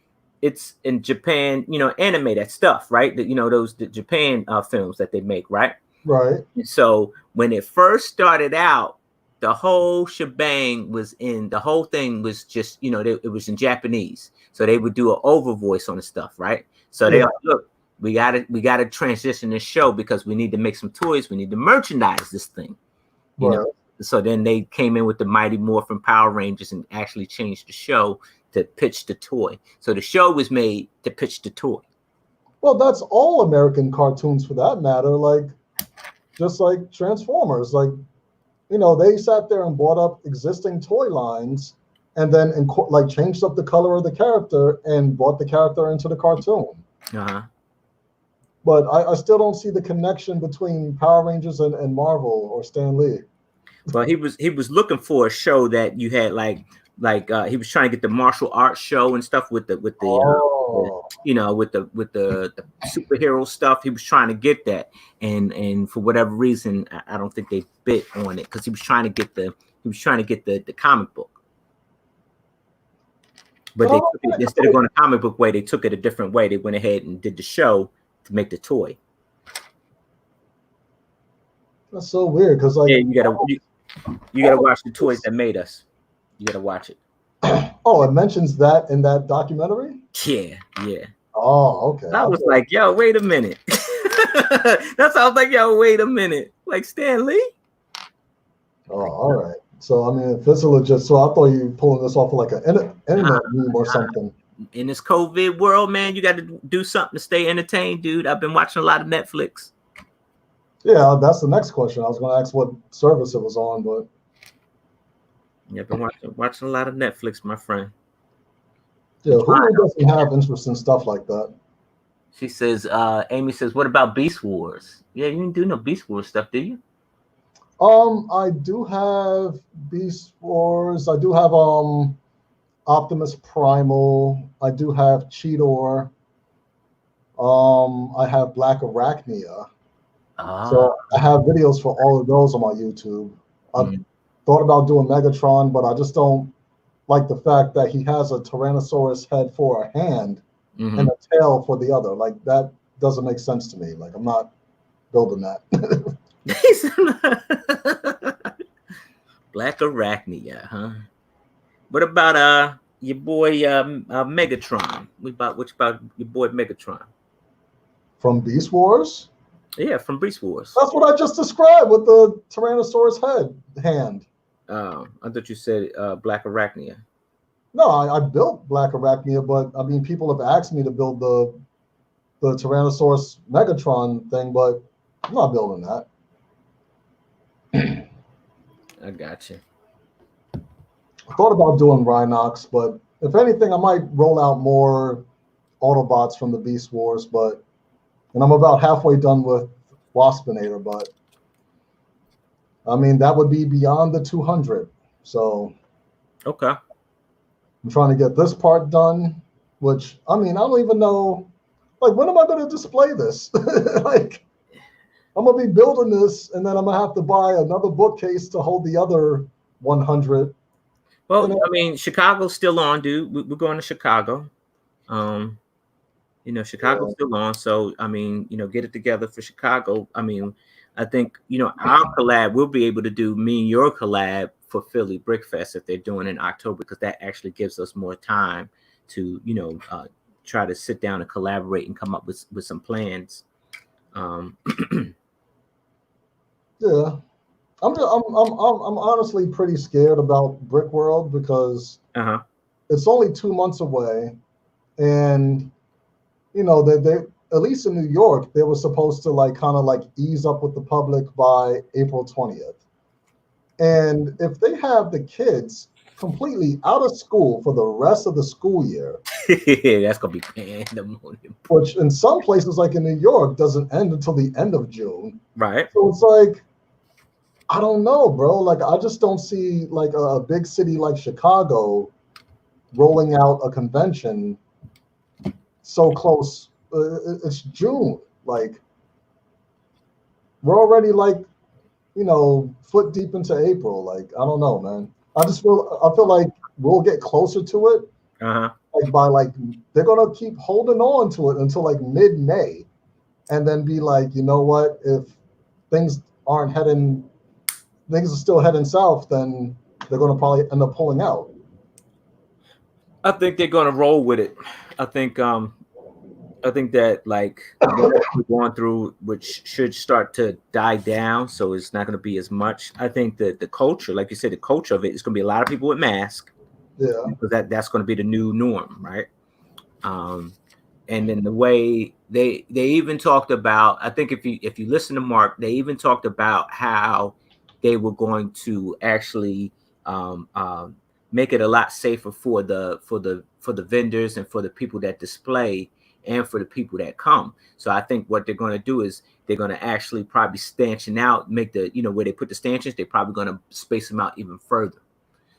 in Japan, anime, that stuff, right? The Japan films that they make, right? Right. So when it first started out, the whole shebang the whole thing was just, it was in Japanese. So they would do an over voice on the stuff, right? So they look, we gotta transition this show because we need to make some toys. We need to merchandise this thing. You know? So then they came in with the Mighty Morphin Power Rangers and actually changed the show to pitch the toy. So the show was made to pitch the toy. Well, that's all American cartoons for that matter. Like, just like Transformers, like, they sat there and bought up existing toy lines and then changed up the color of the character and brought the character into the cartoon. But I still don't see the connection between Power Rangers and Marvel or Stan Lee. Well, he was looking for a show that you had like he was trying to get the martial arts show and stuff with the superhero stuff. He was trying to get that, and for whatever reason, I don't think they bit on it, because he was trying to get the comic book. But they took it, instead of going the comic book way, they took it a different way. They went ahead and did the show to make the toy. That's so weird, because you gotta watch the toys that made us. You gotta watch it. Oh, it mentions that in that documentary? Yeah. Oh, okay. I was like, yo, wait a minute. That's how I was like, yo, wait a minute. Like Stan Lee? Oh, all right. So, I mean, if this is legit, so I thought you were pulling this off of like an internet meme or something. In this COVID world, man, you got to do something to stay entertained, dude. I've been watching a lot of Netflix. Yeah, that's the next question. I was going to ask what service it was on, but yeah, I've been watching a lot of Netflix, my friend. Yeah, who doesn't have interest in stuff like that? She says, Amy says, what about Beast Wars? Yeah, you didn't do no Beast Wars stuff, do you? I do have Beast Wars. I do have Optimus Primal. I do have Cheetor. I have Black Arachnia. So I have videos for all of those on my YouTube. I've thought about doing Megatron, but I just don't like the fact that he has a Tyrannosaurus head for a hand and a tail for the other. Like, that doesn't make sense to me. Like, I'm not building that. Black Arachnia, huh? What about your boy Megatron? What about your boy Megatron? From Beast Wars? Yeah, from Beast Wars. That's what I just described with the Tyrannosaurus hand. I thought you said Black Arachnia. No, I built Black Arachnia, but I mean, people have asked me to build the Tyrannosaurus Megatron thing, but I'm not building that. I got you. I thought about doing Rhinox, but if anything, I might roll out more Autobots from the Beast Wars, and I'm about halfway done with Waspinator, but I mean, that would be beyond the 200. So, okay. I'm trying to get this part done, which, I mean, I don't even know, like, when am I going to display this? Like, I'm going to be building this, and then I'm going to have to buy another bookcase to hold the other 100. Well, I mean, Chicago's still on, dude. We're going to Chicago. Chicago's still on. So, I mean, get it together for Chicago. I mean, I think, our collab, we'll be able to do me and your collab for Philly Brickfest if they're doing it in October, because that actually gives us more time to, try to sit down and collaborate and come up with some plans. Yeah. I'm honestly pretty scared about Brick World because it's only 2 months away, and they at least in New York they were supposed to like kind of like ease up with the public by April 20th, and if they have the kids completely out of school for the rest of the school year, that's gonna be pandemonium. Which in some places like in New York doesn't end until the end of June. Right. So it's like, I don't know, bro. Like, I just don't see like a big city like Chicago rolling out a convention so close. It's June. Like, we're already like, foot deep into April. Like, I don't know, man. I feel like we'll get closer to it. Like by like, they're gonna keep holding on to it until like mid-May, and then be like, you know what? If things are still heading south, then they're going to probably end up pulling out. I think they're going to roll with it. I think that like what we're going through, which should start to die down, so it's not going to be as much. I think that the culture, like you said, the culture of it is going to be a lot of people with masks. Yeah, because that's going to be the new norm, right? And then the way they even talked about, I think if you listen to Mark, they even talked about how they were going to actually make it a lot safer for the vendors and for the people that display and for the people that come. So I think what they're going to do is they're going to actually probably stanchion out, make the where they put the stanchions, they're probably going to space them out even further,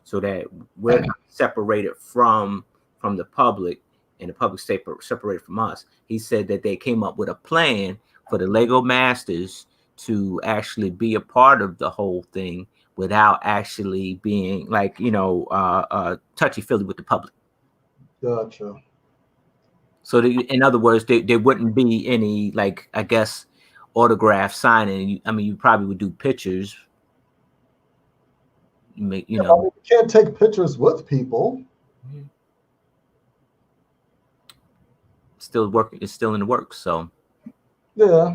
so that we're not separated from the public and the public separated from us. He said that they came up with a plan for the Lego Masters to actually be a part of the whole thing without actually being like, touchy-feely with the public. Gotcha. So in other words, there wouldn't be any, like, I guess, autograph signing. You probably would do pictures. You can't take pictures with people. Still working. It's still in the works. So yeah,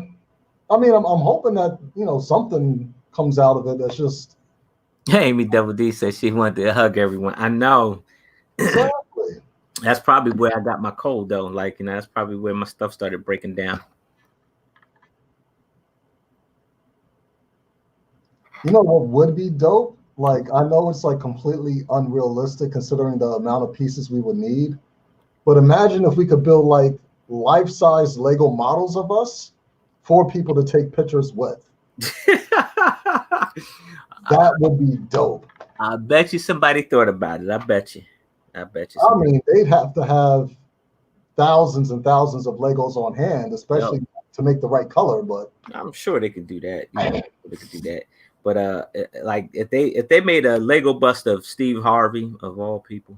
I'm hoping that something comes out of it. That's just. Amy Double D says she wanted to hug everyone. I know. Exactly. That's probably where I got my cold, though. Like, that's probably where my stuff started breaking down. You know what would be dope? Like, I know it's like completely unrealistic considering the amount of pieces we would need, but imagine if we could build like life-size Lego models of us for people to take pictures with. That would be dope. I bet you somebody thought about it. I bet you. They'd have to have thousands and thousands of Legos on hand, especially to make the right color. But I'm sure they could do that. They could do that. But like if they made a Lego bust of Steve Harvey of all people.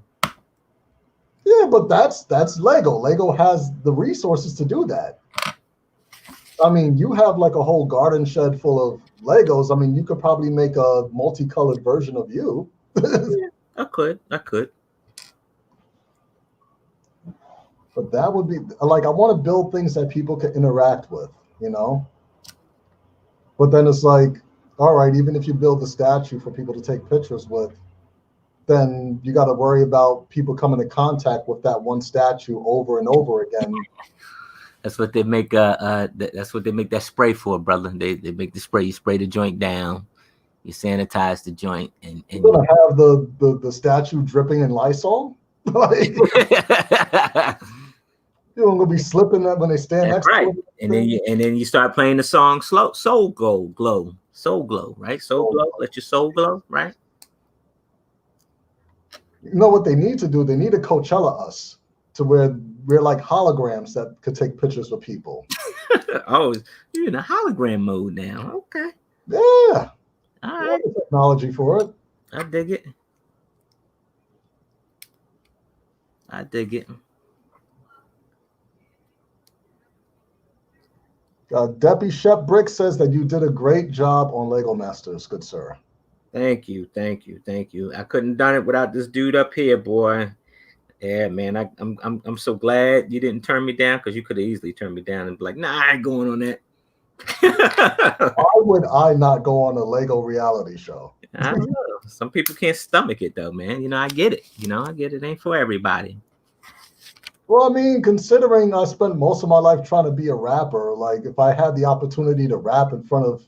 Yeah, but that's Lego. Lego has the resources to do that. You have like a whole garden shed full of Legos. You could probably make a multicolored version of you. Yeah, I could. But that would be like, I want to build things that people can interact with, But then it's like, all right, even if you build the statue for people to take pictures with, then you got to worry about people coming in contact with that one statue over and over again. That's what they make. That's what they make that spray for, brother. They make the spray. You spray the joint down, you sanitize the joint, and you're gonna have the statue dripping in Lysol. Like, you're gonna be slipping that when they stand next to it. And then you start playing the song Soul Glow, right? Soul Glow, let your soul glow, right? You know what they need to do? They need to Coachella us to where we're like holograms that could take pictures with people. Oh, you're in a hologram mode now. Okay. Yeah. All right. Technology for it. I dig it. I dig it. Deppy Shep Brick says that you did a great job on Lego Masters, good sir. Thank you. I couldn't have done it without this dude up here, boy. Yeah, man. I'm so glad you didn't turn me down, because you could have easily turned me down and be like, nah, I ain't going on that. Why would I not go on a Lego reality show? I don't know. Some people can't stomach it though, man. You know, I get it. I get it. Ain't for everybody. Well, I mean, considering I spent most of my life trying to be a rapper, like if I had the opportunity to rap in front of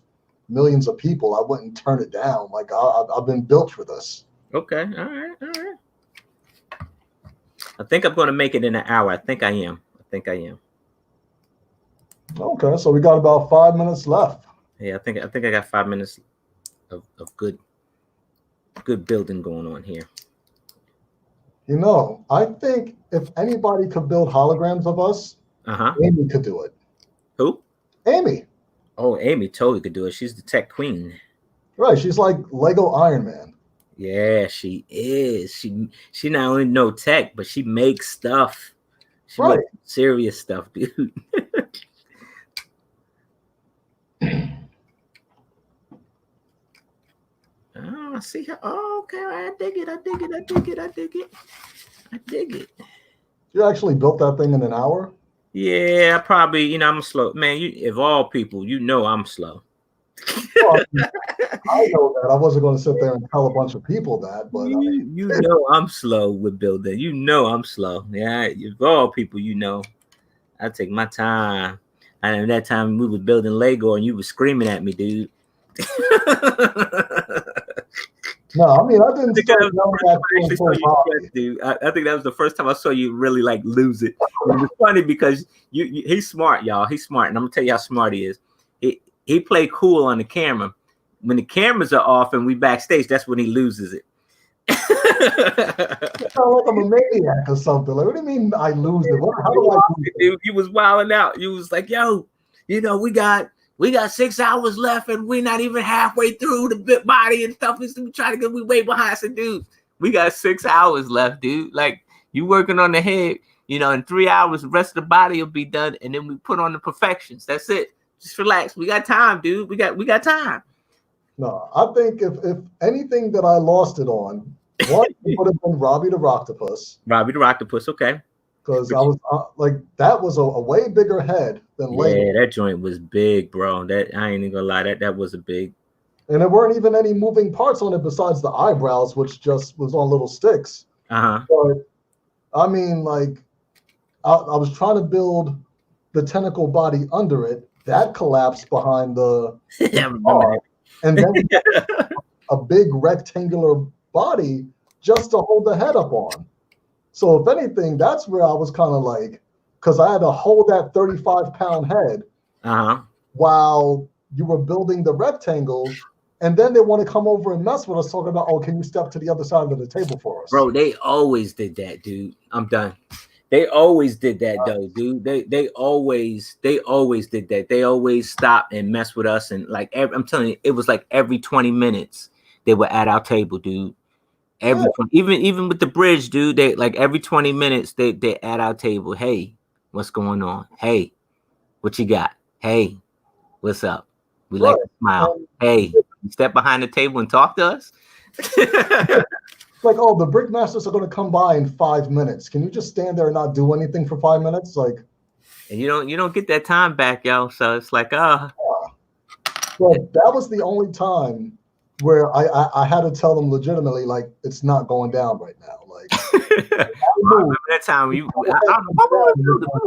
millions of people, I wouldn't turn it down. Like I've been built for this. Okay. All right. I think I'm going to make it in an hour. I think I am. Okay, so we got about 5 minutes left. Yeah, I think I got 5 minutes of good building going on here. I think if anybody could build holograms of us, Amy could do it. Who? Amy. Oh, Amy totally could do it. She's the tech queen. Right, she's like Lego Iron Man. Yeah, she is. She not only know tech, but she makes stuff. She makes serious stuff, dude. Oh, I see her. Oh, okay, I dig it. You actually built that thing in an hour? Yeah, probably. I'm slow. Man, of all people, I'm slow. Well, I know that. I wasn't going to sit there and tell a bunch of people that, but I'm slow with building. I'm slow. Yeah, of all people, I take my time. And that time we were building Lego, and you were screaming at me, dude. No, I mean I didn't start yelling at you, dude. I think that was the first time I saw you really like lose it. And it's funny because he's smart, y'all. He's smart, and I'm gonna tell you how smart he is. He played cool on the camera. When the cameras are off and we backstage, that's when he loses it. You sound like I'm a maniac or something. Like, what do you mean I lose it? How do I lose it? Dude, you was wilding out. You was like, yo, we got 6 hours left and we're not even halfway through the bit body and stuff. We trying to get we way behind. I said, dude, we got 6 hours left, dude. Like you working on the head, in 3 hours, the rest of the body will be done, and then we put on the perfections. That's it. Just relax. We got time, dude. We got time. No, I think if anything that I lost it on, one would have been Robbie the Rocktopus. Robbie the Rocktopus, okay. Because I was that was a way bigger head than Lego. Yeah, that joint was big, bro. That I ain't even gonna lie, that was a big. And there weren't even any moving parts on it besides the eyebrows, which just was on little sticks. But I mean, like, I was trying to build the tentacle body under it. That collapsed behind the bar. And then we got a big rectangular body just to hold the head up on. So if anything, that's where I was kind of like, because I had to hold that 35-pound head while you were building the rectangles, and then they want to come over and mess with us, talking about, oh, can you step to the other side of the table for us? Bro, they always did that, dude. I'm done. They always did that, though, dude. They always did that. They always stopped and mess with us, and like I'm telling you, it was like every 20 minutes they were at our table, dude. Even with the bridge, dude, they like every 20 minutes they at our table. Hey, what's going on? Hey, what you got? Hey, what's up? We like to smile. Hey, you step behind the table and talk to us. Like, oh, the Brickmasters are going to come by in 5 minutes. Can you just stand there and not do anything for 5 minutes? Like, and you don't get that time back, yo. So it's like, Well, that was the only time where I had to tell them legitimately, like, it's not going down right now. Like, I remember that time we were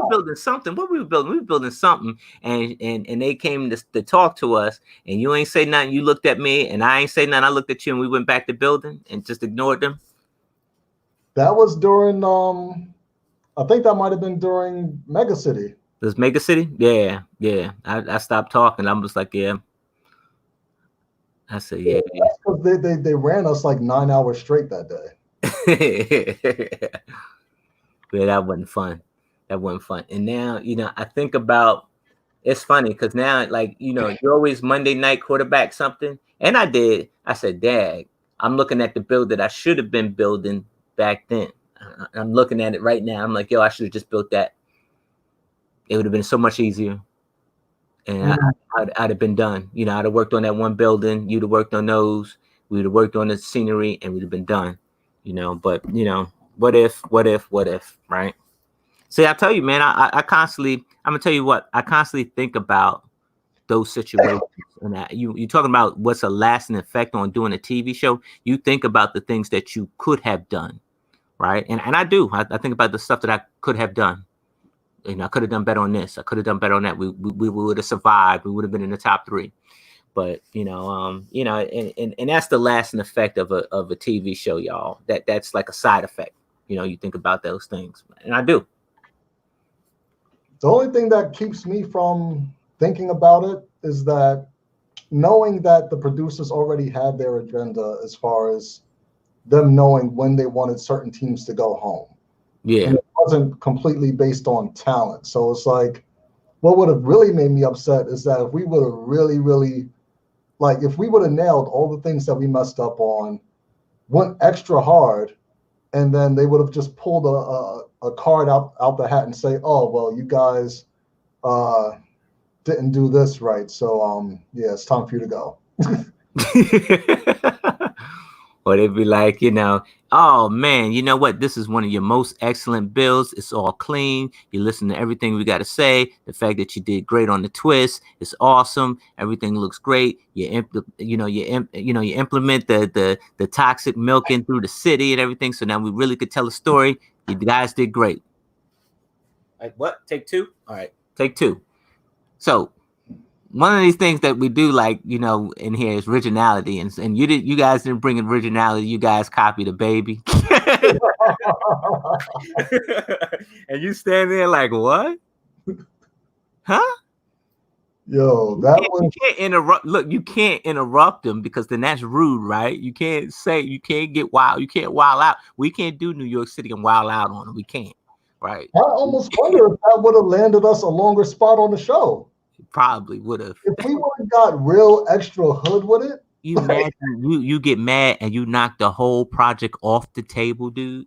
building something. What we were building? We were building something, and they came to talk to us, and you ain't say nothing. You looked at me, and I ain't say nothing. I looked at you, and we went back to building and just ignored them. That was during I think that might have been during Mega City. This Mega City? Yeah. I stopped talking. I was like, yeah. I said, yeah. Because they ran us like 9 hours straight that day. Yeah, that wasn't fun. And now, I think about, it's funny because now, like, you're always Monday night quarterback something. And I said, Dad, I'm looking at the build that I should have been building back then. I'm looking at it right now. I'm like, yo, I should have just built that. It would have been so much easier. And I'd have been done. I'd have worked on that one building. You'd have worked on those. We'd have worked on the scenery, and we'd have been done. But what if, right? See, I tell you, man, I constantly think about those situations. And you're talking about what's a lasting effect on doing a TV show. You think about the things that you could have done, right? And I do. I think about the stuff that I could have done. I could have done better on this. I could have done better on that. We would have survived. We would have been in the top 3. But and that's the lasting effect of a TV show, y'all. That's like a side effect. You think about those things, and I do. The only thing that keeps me from thinking about it is that knowing that the producers already had their agenda as far as them knowing when they wanted certain teams to go home. Yeah. And it wasn't completely based on talent. So it's like, what would have really made me upset is that if we would have really, really, like, if we would have nailed all the things that we messed up on, went extra hard, and then they would have just pulled a card out the hat and say, oh, well, you guys didn't do this right. So, yeah, it's time for you to go. Or they'd be like, oh man, you know what? This is one of your most excellent builds. It's all clean. You listen to everything we got to say. The fact that you did great on the twist is awesome. Everything looks great. You implement the toxic milking through the city and everything. So now we really could tell a story. You guys did great. Like what? Take 2? All right, take 2. So one of these things that we do like, in here is originality, and you guys didn't bring originality. You guys copied a baby, and you stand there like, what? Huh? Yo, you can't interrupt. Look, you can't interrupt them because then that's rude, right? You can't get wild. You can't wild out. We can't do New York City and wild out on them. We can't, right? I almost wonder if that would have landed us a longer spot on the show. Probably would have. If we would have got real extra hood with it. You get mad and you knock the whole project off the table, dude.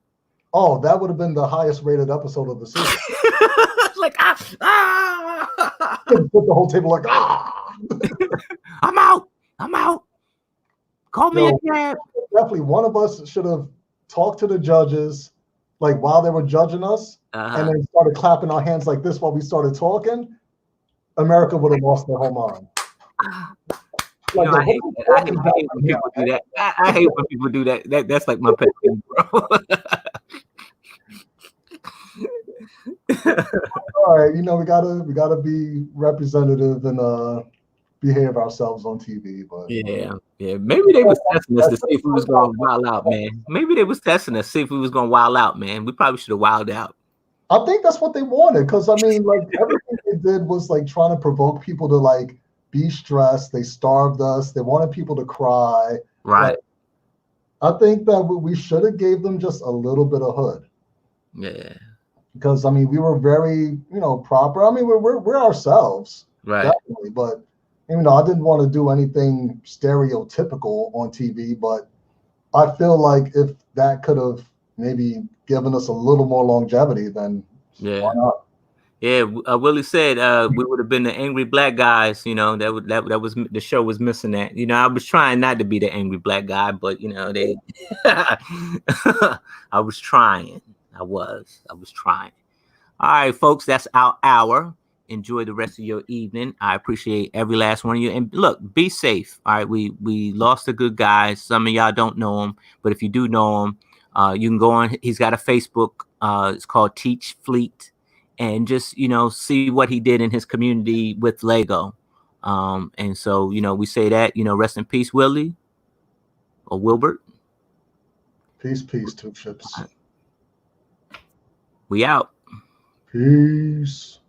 Oh, that would have been the highest rated episode of the season. Like Put the whole table like I'm out. Call me a cab. Definitely one of us should have talked to the judges like while they were judging us, and then started clapping our hands like this while we started talking. America would have lost their whole mind. I hate when people do that. I hate when people do that. That's like my pet peeve, bro. All right, we gotta be representative and behave ourselves on TV. But yeah. Maybe they was testing us to see if we was gonna wild out, man. Maybe they was testing us to see if we was gonna wild out, man. We probably should have wilded out. I think that's what they wanted, because I mean, like everything they did was like trying to provoke people to like be stressed. They starved us. They wanted people to cry. Right. Like, I think that we should have gave them just a little bit of hood. Yeah. Because I mean, we were very, proper. I mean, we're ourselves, right? Definitely. But I didn't want to do anything stereotypical on TV. But I feel like if that could have maybe given us a little more longevity, then why not? Yeah, Willie said we would have been the angry black guys. That was the show was missing that. I was trying not to be the angry black guy, but they. I was trying. I was trying. All right, folks, that's our hour. Enjoy the rest of your evening. I appreciate every last one of you. And look, be safe. All right, we lost a good guy. Some of y'all don't know him, but if you do know him, you can go on. He's got a Facebook. It's called Teach Fleet, and just see what he did in his community with Lego. And so we say that rest in peace, Willie or Wilbert. Peace, two chips. We out. Peace.